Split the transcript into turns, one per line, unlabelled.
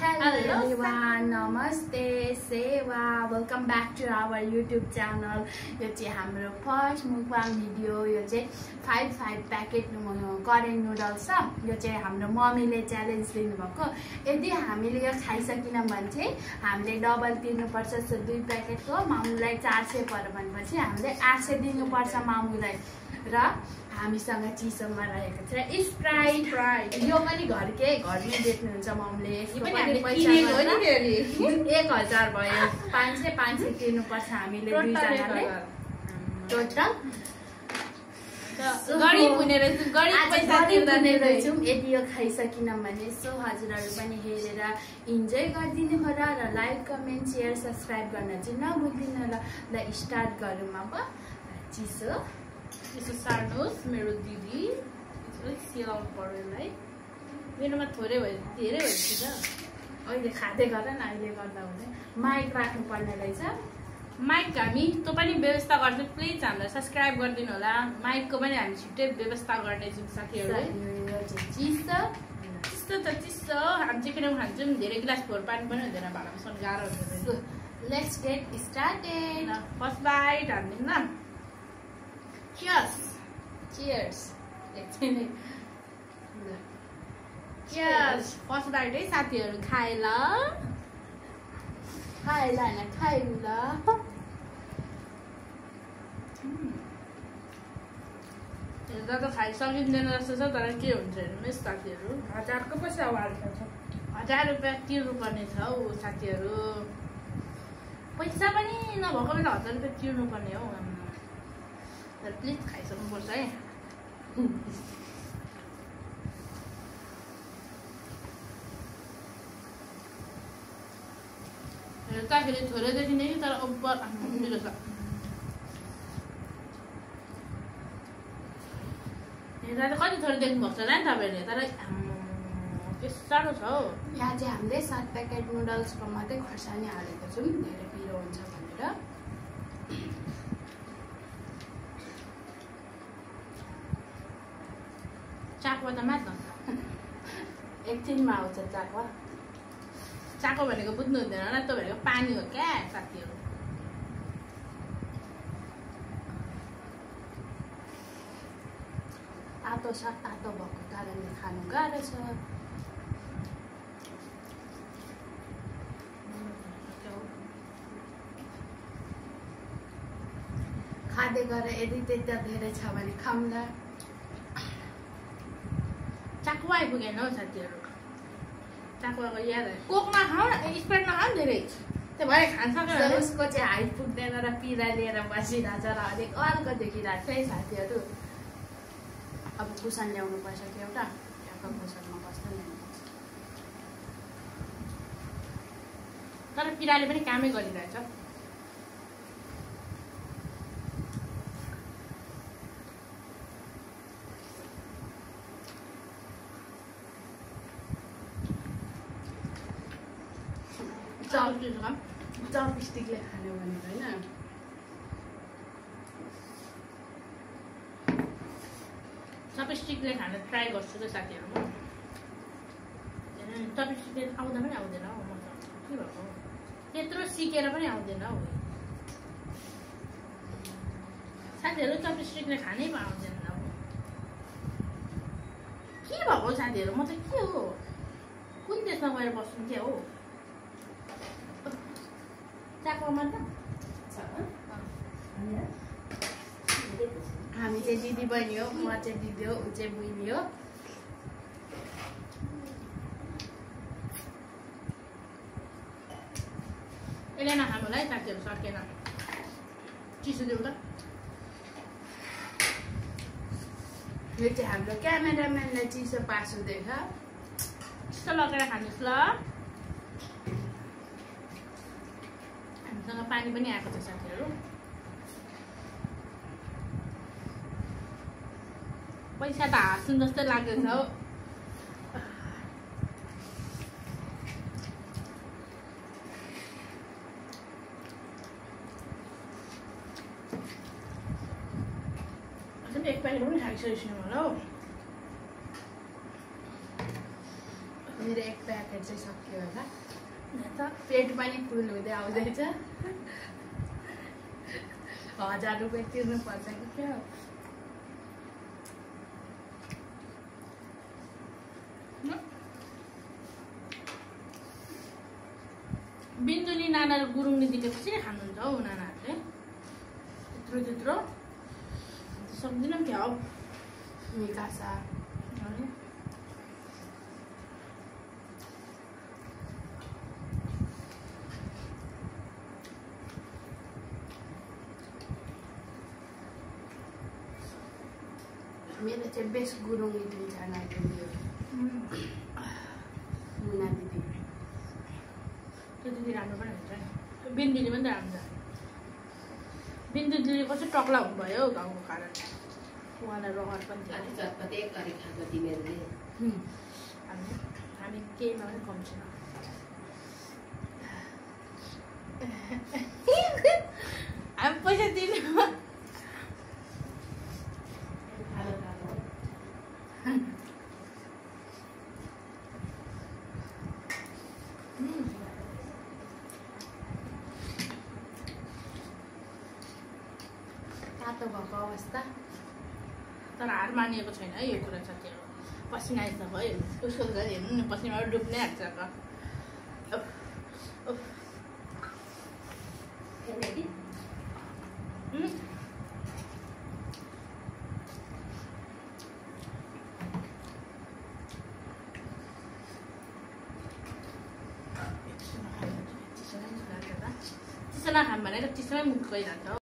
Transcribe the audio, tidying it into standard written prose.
Hello everyone, namaste, sewa, welcome back to our YouTube channel. यो चाहिँ हाम्रो first मुकबाङ video. यो चाहिँ 5 प्याकेट करेन्ट नुडल्स छ। यो चाहिँ हाम्रो मम्मीले च्यालेन्ज दिनुभएको। यदि हामीले यो खाइसकिन भने चाहिँ हामीले डबल तिर्नुपर्छ। सो 2 प्याकेटको मामुलाई 400 पर्यो भनेपछि हामीले 800 दिनुपर्छ मामुलाई। र हामीसँग चिसोमा रहेको छ स्प्राइट। यो पनि घरमै बेच्नुहुन्छ ममले। यसको पनि पैसा 1000 भयो। 500 तिर्नुपर्छ हामीले दुईजनाले टोटल।
गरीब हुने रहेछौँ, गरीब पैसा तिर्दैन
रहेछौँ। यदि यो खाइसकिन भने सो हजुरहरू पनि हेरेर इन्जोय गरिदिनु होला र लाइक कमेन्ट सेयर सब्सक्राइब गर्न चाहिँ नभुल्दिनु होला। ल स्टार्ट गरौँ अब। चिसो
सार्नुहोस् मेरो दिदी। अलिक सिलाउनु पर्यो यसलाई। मेरोमा थोरै भयो, धेरै भइसक्यो त।
अहिले खाँदै गर न, अहिले गर्दा हुँदैन। माइक राख्नु पर्ने रहेछ।
माइक हामी त्यो पनि व्यवस्था गर्छौँ। प्लिज हामीलाई सब्सक्राइब गरिदिनु होला। माइकको पनि हामी छिट्टै व्यवस्था गर्नेछौँ साथीहरू।
चिसो
चिसो त चिसो। हामी चिकन खान्छौँ। धेरै गिलास फोहोर पानी पनि हुँदैन, भाँडामा बस्नु गाह्रो हुन्छ।
Let's get started.
First bite हाल्दिउँ न। Cheers.
Cheers.
Cheers. First bite है साथीहरू। खाए ल,
खाए ल हैन, खाइरु ल।
हेर्दा त खाइ सकिँदैन जस्तो छ, तर के हुन्छ हेर्नुहोस् साथीहरू। 1000 को पैसा हाल्छ। 1000 रुपियाँ तिर्नुपर्ने छ हौ साथीहरू। पैसा पनि नभएको बेला 1000 रुपियाँ तिर्नुपर्ने हो। तर प्लिज खाइसक्नुपर्छ है। हेर्दाखेरि थोरै देखिने कि तर ओभर मिलो छ। हेर्दा त कति थोरै देख्नुभएको छ नि तपाईँहरूले, तर के साह्रो छ हौ।
यहाँ चाहिँ हामीले 7 प्याकेट नुडल्सको मात्रै खोर्सानी हालेको छौँ, धेरै पिरो हुन्छ भनेर।
चाकवा त मात्र
एकछिनमा आउँछ चाकवा।
चाको भनेको बुझ्नु हुँदैन होला, त्यो भनेको पानी हो क्या साथीहरू।
तातो छ, तातो भएको कारणले खानु गाह्रो छ। खाँदै गएर यदि त्यता धेरै छ भने खाउँला।
चाकुवा आइपुगेन हौ साथीहरू। चाकुवाको याद आयो। कोकमा खाऊ न, स्प्राइटमा खाऊ धेरै। त्यो भएर खान सक्दैन।
उसको चाहिँ हाइट पुग्दैन र पिरा लिएर बसिरहेछ र अलिक अर्को देखिरहेको छ है साथीहरू। अब कुसन ल्याउनु पर्छ कि एउटा, ठ्याक्क कुसनमा बस्दै ल्याउनुपर्छ।
तर पिराले पनि कामै गरिरहेछ।
चपस्टिकले खाने भनेको होइन।
चपस्टिकले खान ट्राई गर्छु त साथीहरू। चपस्टिकले आउँदा पनि आउँदैन हौ। म त के भएको त्यत्रो सिकेर पनि आउँदैन हौ साथीहरू। चपस्टिकले खानै पाउँदैन अब। के भएको साथीहरू? म त के हो, कुन देशमा गएर बस्नु के हो? चाकमा त
हामी चाहिँ दिदी बहिनी हो। म चाहिँ दिदी हो, ऊ चाहिँ बहिनी हो।
यसले नखानु होला है साथीहरू, सकेन। चिसो देऊ त।
यो चाहिँ हाम्रो क्यामेराम्यानलाई चिसो पास हुँदैछ।
चिसो लगेर खानुहोस् ल। हामीसँग पानी पनि आएको छ साथीहरू। पैसा त हाँस्नु जस्तै लाग्दैछ हौ। एक प्याकेट पनि खाइसकेको होला हौ।
मेरो एक प्याकेट चाहिँ सक्यो होला पेट पनि फुल हुँदै आउँदैछ 1000 रुपियाँ तिर्नुपर्छ कि क्या
बिन्दुली नाना र गुरुङ दिदीले कसरी खानुहुन्छ हौ नानाहरूले त्यत्रो सक्दिनँ क्या हौ
मिकासा मेरो चाहिँ बेस्ट गुरुङ इडली छ मुना दिदी
त्यो दिदी राम्रो पनि हुन्छ नि बिन्दु दिदी पनि त राम्रो छ बिन्दु दिदी कसै टक्ला हुनुभयो हौ गाउँको कारण उहाँलाई रहर पनि थियो हामी केहीमा पनि कम छैन हामी पैसा दिनु
तातो भएको अवस्था
तर हार मानिएको छैन है यो कुरा साथीहरू पसिना आइस भयो उसको गरी हेर्नु नि पसिनाबाट डुब्नै हाल्छ चिसो नखाम भनेर चिसोमै मुख गइरहन्छ